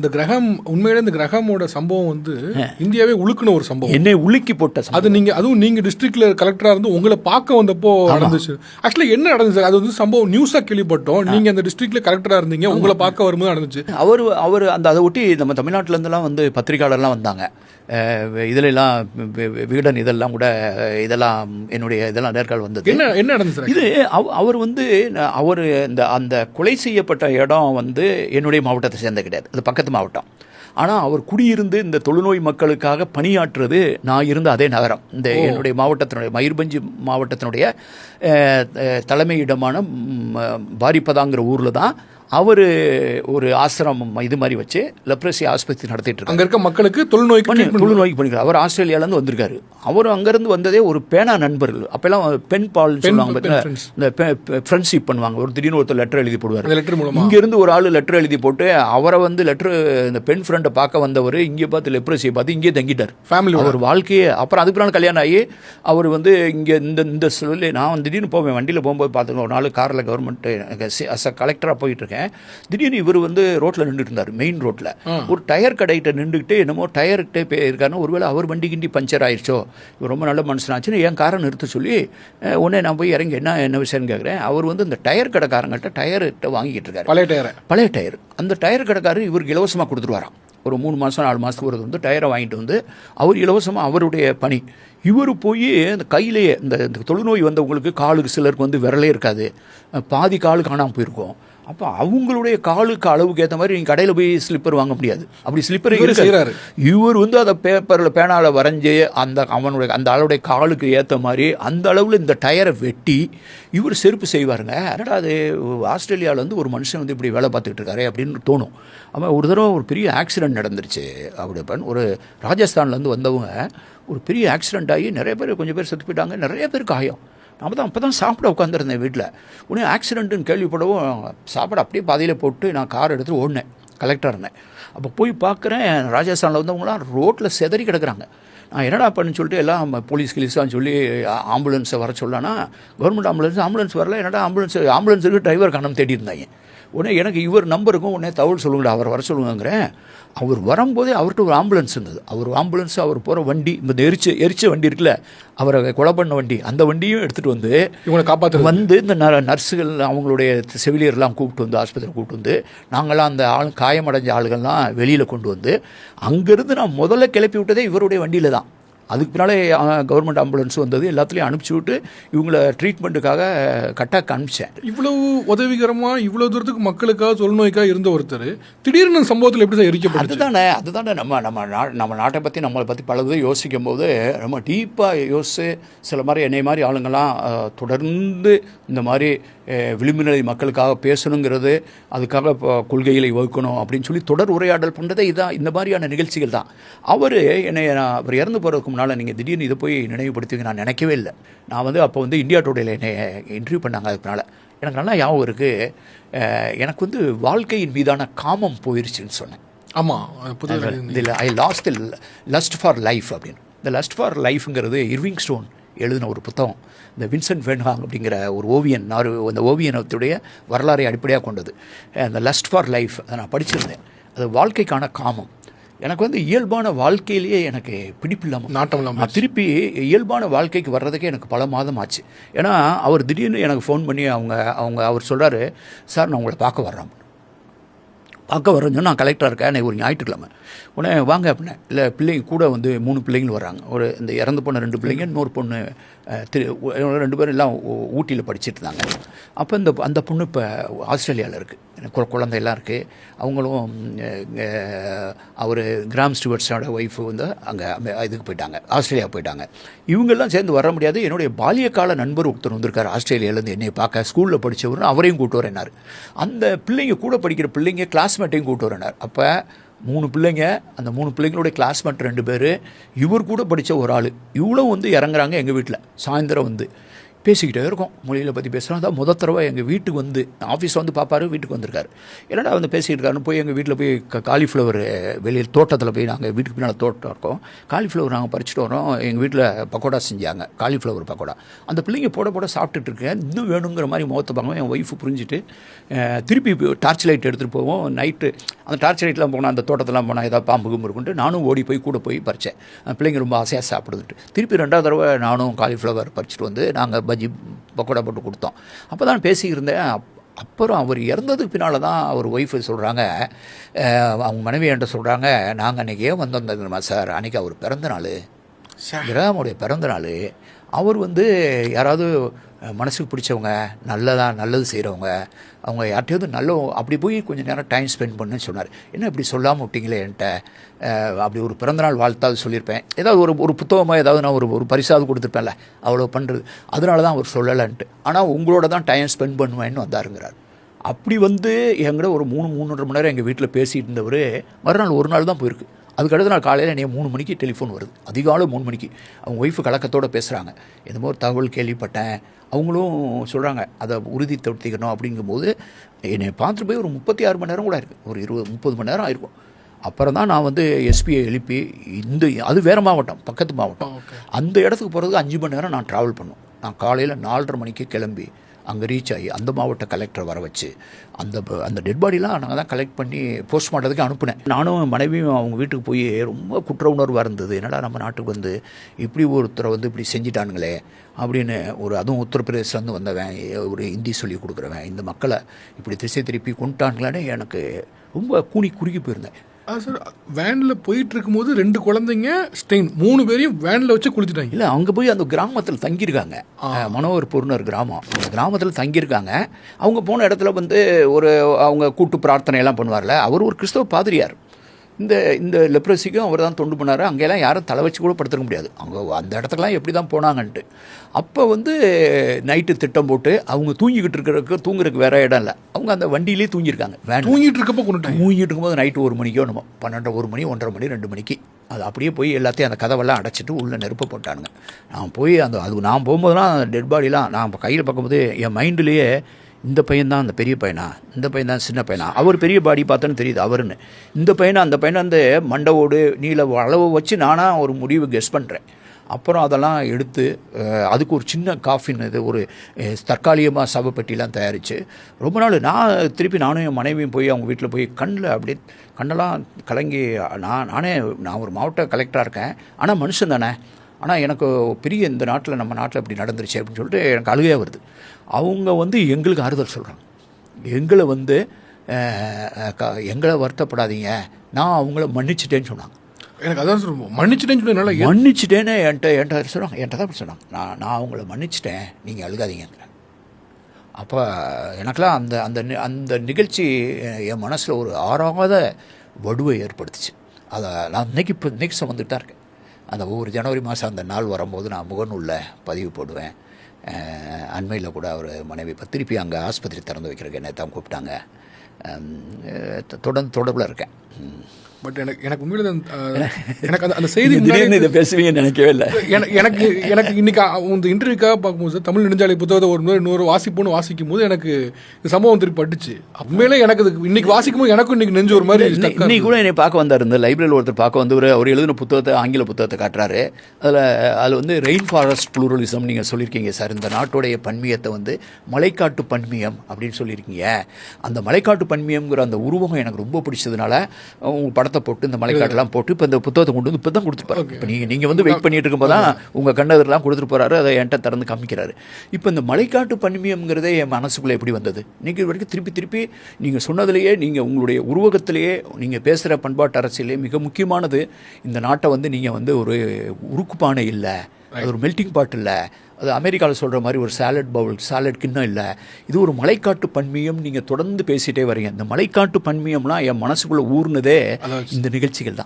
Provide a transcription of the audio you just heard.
இந்த கிரகம் உண்மையிலே இந்த கிரகமோட சம்பவம் வந்து இந்தியாவே உழுக்குன ஒரு சம்பவம், என்னை உலுக்கி போட்ட அது நீங்க அதுவும் நீங்க டிஸ்ட்ரிக்ட்ல கலெக்டரா இருந்து உங்களை பார்க்க வந்தப்போ நடந்துச்சு. ஆக்சுவலி என்ன நடந்துச்சு அது வந்து சம்பவம் நியூஸா கேள்விப்பட்டோம். நீங்க அந்த டிஸ்ட்ரிக்ட்ல கலெக்டரா இருந்தீங்க, உங்களை பார்க்க வரும்போது நடந்துச்சு. அவர் அந்த அதை ஒட்டி நம்ம தமிழ்நாட்டில இருந்தெல்லாம் வந்து பத்திரிகையாளர்லாம் வந்தாங்க. இதிலெல்லாம் விகடன் இதெல்லாம் கூட இதெல்லாம் என்னுடைய இதெல்லாம் நேர்கால் வந்தது. என்ன நடந்துச்சு இது? அவர் வந்து அவர் அந்த கொலை செய்யப்பட்ட இடம் வந்து என்னுடைய மாவட்டத்தை சேர்ந்த கிடையாது, அது பக்கத்து மாவட்டம். ஆனால் அவர் குடியிருந்து இந்த தொழுநோய் மக்களுக்காக பணியாற்றுறது நான் இருந்த அதே நகரம், இந்த என்னுடைய மாவட்டத்தினுடைய மயூர்பஞ்ச் மாவட்டத்தினுடைய தலைமையிடமான பாரிப்பதாங்கிற ஊரில் தான் அவர் ஒரு ஆசிரமம் இது மாதிரி வச்சு லெப்ரசி ஆஸ்பத்திரி நடத்திட்டு இருக்காரு. அங்கே இருக்க மக்களுக்கு தொழுநோய்க்கு பண்ணிக்கிறார். அவர் ஆஸ்திரேலியாவிலேருந்து வந்திருக்காரு. அவர் அங்கேருந்து வந்ததே ஒரு பேனா நண்பர்கள், அப்போல்லாம் பென் பால் சொல்லுவாங்க பார்த்தீங்கன்னா, இந்த ஃப்ரெண்ட்ஷிப் பண்ணுவாங்க. ஒரு திடீர்னு ஒருத்தர் லெட்டர் எழுதி போடுவார். இங்கேருந்து ஒரு ஆள் லெட்டர் எழுதி போட்டு அவரை வந்து லெட்டர் இந்த பெண் ஃப்ரெண்டை பார்க்க வந்தவர் இங்கே பார்த்து லெப்ரசியை பார்த்து இங்கே தங்கிட்டார் ஃபேமிலி. அவர் வாழ்க்கையே அப்புறம் அதுக்கு நாள் கல்யாணம் ஆகி அவர் வந்து இங்கே இந்த சொல்லி நான் திடீர்னு போவேன், வண்டியில் போகும்போது பார்த்துங்க ஒரு நாள் காரில் கவர்மெண்ட் கலெக்டராக போயிட்டு இருக்கேன். திடீர்னு இவர் வந்து ரோட்டில் நின்றுட்டு இருந்தார், மெயின் ரோட்டில். ஒரு டயர் கடைகிட்ட நின்றுக்கிட்டு என்னமோ டயர்கிட்டே போயிருக்காருன்னு, ஒருவேளை அவர் வண்டி கிண்டி பஞ்சர் ஆயிடுச்சோ, இவர் ரொம்ப நல்ல மனுஷனாச்சுன்னு என் காரை நிறுத்த சொல்லி உடனே நான் போய் இறங்கி என்ன விஷயம்னு கேட்குறேன். அவர் வந்து இந்த டயர் கடைக்காரங்கிட்ட டயர்கிட்ட வாங்கிக்கிட்டு இருக்காரு, பழைய டயர். அந்த டயர் கடைக்காரர் இவருக்கு இலவசமாக கொடுத்துருவாராம். ஒரு 3 மாதம் 4 மாதத்துக்கு ஒரு வந்து டயரை வாங்கிட்டு வந்து அவர் இலவசமாக அவருடைய பணி. இவர் போய் அந்த கையிலேயே இந்த தொழுநோய் வந்தவங்களுக்கு காலுக்கு சிலருக்கு வந்து விரலே இருக்காது, பாதி காலு காணாமல் போயிருக்கும். அப்போ அவங்களுடைய காலுக்கு அளவுக்கு ஏற்ற மாதிரி நீங்கள் கடையில் போய் ஸ்லிப்பர் வாங்க முடியாது, அப்படி ஸ்லிப்பர் செய்கிறாரு. இவர் வந்து அதை பேப்பரில் பேனாவில் வரைஞ்சி அந்த ஆளுடைய காலுக்கு ஏற்ற மாதிரி அந்த அளவில் இந்த டயரை வெட்டி இவர் செருப்பு செய்வாருங்க. அதனால் அது ஆஸ்திரேலியாவில் வந்து ஒரு மனுஷன் வந்து இப்படி வேலை பார்த்துக்கிட்டு இருக்காரு அப்படின்னு தோணும். அவன் ஒரு தடவை ஒரு பெரிய ஆக்சிடென்ட் நடந்துருச்சு. அப்படி ஒரு ராஜஸ்தான்லேருந்து வந்தவங்க ஒரு பெரிய ஆக்சிடென்ட் ஆகி நிறைய பேர், கொஞ்சம் பேர் செத்து போயிட்டாங்க, நிறைய பேர் காயம். நம்ம தான் அப்போ தான் சாப்பிட உட்காந்துருந்தேன் வீட்டில். உடனே ஆக்சிடென்ட்டுன்னு கேள்விப்படவும் சாப்பிட அப்படியே பாதையில் போட்டு நான் கார் எடுத்து ஓடினேன், கலெக்டராக இருந்தேன். அப்போ போய் பார்க்குறேன், ராஜஸ்தானில் வந்தவங்களாம் ரோட்டில் செதறி கிடக்குறாங்க. நான் என்னடா பண்ணுன்னு சொல்லிட்டு எல்லாம் போலீஸ் கிலீஸான்னு சொல்லி ஆம்புலன்ஸை வர சொல்லலான்னா கவர்மெண்ட் ஆம்புலன்ஸ் வரல. என்னடா ஆம்புலன்ஸுக்கு டிரைவர் காணாமல் தேடி இருந்தாங்க. உடனே எனக்கு இவர் நம்பருக்கும் உடனே தகவல் சொல்லுங்கடா, அவர் வர சொல்லுங்கிறேன். அவர் வரும்போதே அவர்கிட்ட ஒரு ஆம்புலன்ஸ் இருந்தது. அவர் போகிற வண்டி, இந்த எரிச்ச வண்டி இருக்குல்ல, அவரை கொலை பண்ண வண்டி, அந்த வண்டியும் எடுத்துகிட்டு வந்து இவங்களை காப்பாற்ற வந்து இந்த நர்ஸுகள் அவங்களுடைய செவிலியர்லாம் கூப்பிட்டு வந்து ஆஸ்பத்திரி கூப்பிட்டு வந்து நாங்களாம் அந்த காயமடைஞ்ச ஆளுகள்லாம் வெளியில் கொண்டு வந்து அங்கேருந்து நான் முதல்ல கிளப்பி விட்டதே இவருடைய வண்டியில் தான். அதுக்கு பின்னாலே கவர்மெண்ட் ஆம்புலன்ஸ் வந்தது, எல்லாத்துலேயும் அனுப்பிச்சி விட்டு இவங்களை ட்ரீட்மெண்ட்டுக்காக கட்டாக்கு அனுப்பிச்சேன். இவ்வளவு உதவிகரமாக இவ்வளோ தூரத்துக்கு மக்களுக்காக தொழுநோய்க்காக இருந்த ஒருத்தர் திடீர்னு சம்பவத்தில் எப்படி தான் எரிக்கப்பட்டது? அதுதானே நம்ம நாட்டை பற்றி நம்மளை பற்றி பலது யோசிக்கும் போது ரொம்ப டீப்பாக யோசித்து சில மாதிரி என்னை மாதிரி ஆளுங்கள்லாம் தொடர்ந்து இந்த மாதிரி விளிம்புநிலை மக்களுக்காக பேசணுங்கிறது, அதுக்காக கொள்கைகளை வகுக்கணும் அப்படின்னு சொல்லி தொடர் உரையாடல் பண்ணுறதே இதுதான், இந்த மாதிரியான நிகழ்ச்சிகள் தான். அவர் இறந்து போகிறதுக்கு முன்னால் நீங்கள் திடீர்னு இதை போய் நினைவுபடுத்தி நான் நினைக்கவே இல்லை. நான் வந்து அப்போ வந்து இந்தியா டுடேல என்னை இன்டர்வியூ பண்ணாங்க. அதுக்குனால எனக்கு நல்லா ஞாபகம் இருக்குது. எனக்கு வந்து வாழ்க்கையின் மீதான காமம் போயிருச்சுன்னு சொன்னேன். ஆமாம், இதில் ஐ last the lost for life அப்படின்னு. இந்த லஸ்ட் ஃபார் லைஃப்ங்கிறது இர்விங் ஸ்டோன் எழுதின ஒரு புத்தகம். இந்த வின்சென்ட் வென் ஹாங் அப்படிங்கிற ஒரு ஓவியன், அந்த ஓவியனத்துடைய வரலாறை அடிப்படையாக கொண்டது. அந்த லஸ்ட் ஃபார் லைஃப் அதை நான் படிச்சிருந்தேன். அது வாழ்க்கைக்கான காமம். எனக்கு வந்து இயல்பான வாழ்க்கையிலேயே எனக்கு பிடிப்பில்லாமல் நாட்டம் இல்லாமல் திருப்பி இயல்பான வாழ்க்கைக்கு வர்றதுக்கே எனக்கு பல மாதம் ஆச்சு. ஏன்னா அவர் திடீர்னு எனக்கு ஃபோன் பண்ணி அவர் சொல்கிறாரு, சார் நான் உங்களை பார்க்க வரேன்னு நான் கலெக்டராக இருக்கேன், எனக்கு ஒரு ஞாயிற்றுக்கிழமை. உடனே வாங்க அப்படின்னேன். இல்லை பிள்ளைங்க கூட வந்து 3 பிள்ளைங்களும் வராங்க. ஒரு இந்த இறந்து போன 2 பிள்ளைங்க, இன்னொரு பொண்ணு 2 பேரும் எல்லாம் ஊட்டியில் படிச்சுட்டு இருந்தாங்க. அப்போ அந்த பொண்ணு இப்போ ஆஸ்திரேலியாவில் இருக்குது, குழந்தையெல்லாம் இருக்குது. அவங்களும் அவர் கிராம் ஸ்டூவர்ட்ஸோட ஒய்ஃபு வந்து அங்கே இதுக்கு போயிட்டாங்க, ஆஸ்திரேலியா போயிட்டாங்க. இவங்கெல்லாம் சேர்ந்து வர முடியாது. என்னுடைய பால்யக்கால நண்பர் ஒருத்தர் வந்திருக்கார் ஆஸ்திரேலியாவிலேருந்து என்னை பார்க்க, ஸ்கூலில் படித்தவர், அவரையும் கூப்பிட்டு வரேனார். அந்த பிள்ளைங்க கூட படிக்கிற பிள்ளைங்க கிளாஸ்மேட்டையும் கூப்பிட்டு வரேனார். அப்போ 3 பிள்ளைங்க, அந்த 3 பிள்ளைங்களுடைய கிளாஸ்மேட் 2 பேர், இவர் கூட படித்த ஒரு ஆள், இவ்வளோ வந்து இறங்குறாங்க எங்கள் வீட்டில் சாயந்தரம் வந்து. பேசிக்கிட்டே இருக்கோம், மொழியில் பற்றி பேசுகிறோம். அதான் முதல் தடவை எங்கள் வீட்டுக்கு வந்து ஆஃபீஸில் வந்து பார்ப்பாரு, வீட்டுக்கு வந்திருக்காரு. என்னடா வந்து பேசிக்கிட்டு இருக்காருன்னு போய் எங்கள் வீட்டில் போய் காலிஃப்ளவர் வெளியில் தோட்டத்தில் போய் நாங்கள் வீட்டுக்கு பின்னால் தோட்டம் இருக்கோம், காலிஃப்ளவர் நாங்கள் பறிச்சுட்டு வரோம். எங்கள் வீட்டில் பக்கோடா செஞ்சாங்க, காலிஃப்ளவர் பக்கோடா. அந்த பிள்ளைங்க போட போட சாப்பிட்டுட்டு இருக்கேன், இன்னும் வேணுங்கிற மாதிரி முகத்தை பார்க்கவும் என் ஒய்ஃபு புரிஞ்சுட்டு திருப்பி டார்ச் லைட் எடுத்துகிட்டு போவோம். நைட்டு அந்த டார்ச் லைட்லாம் போனால் அந்த தோட்டத்தெல்லாம் போனால் ஏதாவது பாம்பு கும்பு இருக்குன்ட்டு நானும் ஓடி போய் கூட போய் பறித்தேன். பிள்ளைங்க ரொம்ப ஆசையாக சாப்பிடுதுட்டு திருப்பி 2வது தடவை நானும் காலிஃப்ளவர் பறிச்சுட்டு வந்து நாங்கள் பஜ்ஜி பக்கோடா போட்டு கொடுத்தோம். அப்போ தான் பேசியிருந்தேன். அப்புறம் அவர் இறந்ததுக்கு பின்னால் தான் அவர் ஒய்ஃபு சொல்கிறாங்க, அவங்க மனைவி என்கிட்ட சொல்கிறாங்க, நாங்கள் அன்றைக்கி ஏன் வந்திருந்தோம் சார், அன்றைக்கி அவர் பிறந்த நாள், கிரகமுடைய பிறந்த நாள். அவர் வந்து யாராவது மனசுக்கு பிடிச்சவங்க, நல்லது செய்கிறவங்க, அவங்க யார்கிட்டையாவது அப்படி போய் கொஞ்சம் நேரம் டைம் ஸ்பெண்ட் பண்ணுன்னு சொன்னார். என்ன இப்படி சொல்லாமல் விட்டீங்களே என்கிட்ட, அப்படி ஒரு பிறந்தநாள் வாழ்த்தாவது சொல்லியிருப்பேன், ஏதாவது ஒரு புத்தகமாக ஏதாவது நான் ஒரு பரிசாவது கொடுத்துருப்பேன்ல, அவ்வளோ பண்ணுறது, அதனால தான் அவர் சொல்லலைன்ட்டு. ஆனால் உங்களோட தான் டைம் ஸ்பெண்ட் பண்ணுவேன்னு வந்தாருங்கிறார். அப்படி வந்து எங்கிட்ட ஒரு 3-3.5 மணி நேரம் எங்கள் வீட்டில் பேசிகிட்டு இருந்தவர் மறுநாள் ஒரு நாள் தான் போயிருக்கு. அதுக்கடுத்து நான் காலையில் என்னைய 3 மணிக்கு டெலிஃபோன் வருது, அதிகாலை 3 மணிக்கு. அவங்க ஒய்ஃபு கலக்கத்தோடு பேசுகிறாங்க, என்னமோ ஒரு தகவல் கேள்விப்பட்டேன். அவங்களும் சொல்கிறாங்க அதை உறுதிப்படுத்திக்கணும். அப்படிங்கும்போது என்னை பார்த்துட்டு போய் ஒரு 36 மணி நேரம் கூட இருக்குது, ஒரு 20-30 மணி நேரம் ஆயிருக்கும். அப்புறம் தான் நான் வந்து எஸ்பியை எழுப்பி அது வேறு மாவட்டம், பக்கத்து மாவட்டம், அந்த இடத்துக்கு போகிறதுக்கு 5 மணி நேரம் நான் ட்ராவல் பண்ணோம். நான் காலையில் 4:30 மணிக்கு கிளம்பி அங்கே ரீச் ஆகி அந்த மாவட்ட கலெக்டரை வர வச்சு அந்த டெட் பாடிலாம் நாங்கள் தான் கலெக்ட் பண்ணி போஸ்ட்மார்ட்டத்துக்கு அனுப்புனேன். நானும் மனைவியும் அவங்க வீட்டுக்கு போய் ரொம்ப குற்ற உணர்வாக இருந்தது. என்னடா நம்ம நாட்டுக்கு வந்து இப்படி ஒருத்தரை வந்து இப்படி செஞ்சிட்டானுங்களே அப்படின்னு. அதுவும் உத்தரப்பிரதேசிலேருந்து வந்தவன், ஒரு ஹிந்தி சொல்லி கொடுக்குறவன், இந்த மக்களை இப்படி திசை திருப்பி கொண்டுட்டானுங்களேன்னு எனக்கு ரொம்ப குறுகி போயிருந்தேன். சார், வேனில் போயிட்டு இருக்கும்போது 2 குழந்தைங்க ஸ்டெயின், 3 பேரையும் வேனில் வச்சு குளிச்சுட்டாங்க. இல்லை, அங்கே போய் அந்த கிராமத்தில் தங்கியிருக்காங்க, மனோகர்பூர்னு கிராமம், அந்த கிராமத்தில் தங்கியிருக்காங்க. அவங்க போன இடத்துல வந்து அவங்க கூட்டு பிரார்த்தனையெல்லாம் பண்ணுவார்ல, அவர் ஒரு கிறிஸ்தவ பாதிரியார். இந்த லெப்ரஸிக்கும் அவர் தான் தொண்டு பண்ணார். அங்கெல்லாம் யாரும் தலை வச்சு கூட படுத்துக்க முடியாது, அவங்க அந்த இடத்துக்குலாம் எப்படி தான் போனாங்கன்ட்டு. அப்போ வந்து நைட்டு திட்டம் போட்டு அவங்க தூங்குறதுக்கு வேறு இடம் இல்லை, அவங்க அந்த வண்டியிலே தூங்கியிருக்காங்க. தூங்கிட்டு இருக்கும்போது நைட்டு 1 மணிக்கோ நம்ம 1 மணி 1:30 மணி 2 மணிக்கு அது அப்படியே போய் எல்லாத்தையும் அந்த கதவெல்லாம் அடைச்சிட்டு உள்ளே நெருப்ப போட்டானுங்க. நான் போய் நான் போகும்போதுலாம் டெட் பாடிலாம் நான் கையில் பார்க்கும்போது என் மைண்ட்லேயே இந்த பையன்தான் அந்த பெரிய பையனா, இந்த பையன்தான் சின்ன பையனா, அவர் பெரிய பாடி பார்த்தோன்னு தெரியுது அவருன்னு, இந்த பையனை அந்த பையனை அந்த மண்டவோடு நீல அளவு வச்சு நானாக ஒரு முடிவு கெஸ் பண்ணுறேன். அப்புறம் அதெல்லாம் எடுத்து அதுக்கு ஒரு சின்ன காஃபின் ஒரு தற்காலிகமாக சவப்பெட்டிலாம் தயாரித்து ரொம்ப நாள் நானும் என் மனைவியும் போய் அவங்க வீட்டில் போய் அப்படியே கண்ணெல்லாம் கலங்கி நான் ஒரு மாவட்ட கலெக்டராக இருக்கேன், ஆனால் மனுஷன் தானே, ஆனால் எனக்கு பெரிய இந்த நாட்டில் நம்ம நாட்டில் இப்படி நடந்துருச்சு அப்படின்னு சொல்லிட்டு எனக்கு அழுகையாக வருது. அவங்க வந்து எங்களுக்கு ஆறுதல் சொல்கிறாங்க, எங்களை வருத்தப்படாதீங்க, நான் அவங்கள மன்னிச்சிட்டேன்னு சொன்னாங்க. எனக்கு அதான் சொல்லுவோம், மன்னிச்சிட்டேன்னு என்கிட்ட சொல்கிறாங்க, என்கிட்ட தான் அப்படி சொன்னாங்க, நான் அவங்கள மன்னிச்சிட்டேன், நீங்கள் அழுகாதீங்கிறேன். அப்போ எனக்கெல்லாம் அந்த நிகழ்ச்சி என் மனசில் ஒரு ஆறாத வடுவை ஏற்படுத்துச்சு. அதை நான் இன்னைக்கு சுமந்துட்டு தான் இருக்கேன். அந்த ஒவ்வொரு ஜனவரி மாதம் அந்த நாள் வரும்போது நான் முகநூலில் பதிவு போடுவேன். அண்மையில் கூட அவர் மனைவி இப்போ திருப்பி அங்கே ஆஸ்பத்திரி திறந்து வைக்கிறதுக்கு என்ன தான் கூப்பிட்டாங்க. தொடர்பில் இருக்கேன். பட் எனக்கு உண்மையில எனக்கு அந்த செய்தி இதை பேசுவீங்கன்னு நினைக்கவே இல்லை. எனக்கு இன்னைக்கு இந்த இன்டர்வியூக்காக பார்க்கும்போது சார், தமிழ் நெடுஞ்சாலை புத்தகத்தை இன்னொரு வாசிப்புன்னு வாசிக்கும் போது எனக்கு இந்த சம்பவம் திருப்பி பட்டுச்சு. உண்மையிலே எனக்கு இன்னைக்கு வாசிக்கும் போது எனக்கும் இன்னைக்கு நெஞ்சு ஒரு மாதிரி. இன்னைக்கு கூட என்னை பார்க்க வந்தார், இந்த லைப்ரரியில் ஒருத்தர் பார்க்க வந்து அவர் எழுதின புத்தகத்தை, ஆங்கில புத்தகத்தை காட்டுறாரு. அதில் வந்து ரெயின் ஃபாரஸ்ட் ப்ளூரலிசம் நீங்கள் சொல்லியிருக்கீங்க சார், இந்த நாட்டுடைய பன்மியத்தை வந்து மலைக்காட்டு பன்மியம் அப்படின்னு சொல்லியிருக்கீங்க. அந்த மலைக்காட்டு பன்மியம்ங்கிற அந்த உருவம் எனக்கு ரொம்ப பிடிச்சதுனால உங்கள் படத்தை போட்டு இந்த மலைக்காட்டெல்லாம் போட்டு இப்போ இந்த புத்தகத்தை கொண்டு வந்து இப்போ தான் கொடுத்துருப்பாரு. இப்போ நீங்கள் வந்து வெயிட் பண்ணிட்டு இருக்கும்போது தான் உங்கள் கண்ணதெல்லாம் கொடுத்துட்டு போகிறாரு, அதை என்கிட்ட திறந்து காமிக்கிறாரு. இப்போ இந்த மலைக்காட்டு பன்மியம்ங்கிறதே என் மனசுக்குள்ளே எப்படி வந்தது, இன்றைக்கி வரைக்கும் திருப்பி நீங்கள் சொன்னதுலேயே, நீங்கள் உங்களுடைய உருவகத்திலேயே நீங்கள் பேசுகிற பண்பாட்டு அரசியலே மிக முக்கியமானது, இந்த நாட்டை வந்து நீங்கள் வந்து ஒரு உருக்குப்பானை இல்லை, அது ஒரு மெல்டிங் பாட் இல்லை, அது அமெரிக்காவில் சொல்கிற மாதிரி ஒரு சாலட் கிண்ணம் இல்லை, இது ஒரு மலைக்காட்டு பன்மியம். நீங்கள் தொடர்ந்து பேசிகிட்டே வரீங்க. இந்த மலைக்காட்டு பன்மியம்லாம் என் மனசுக்குள்ளே ஊர்னதே இந்த நிகழ்ச்சிகள் தான்.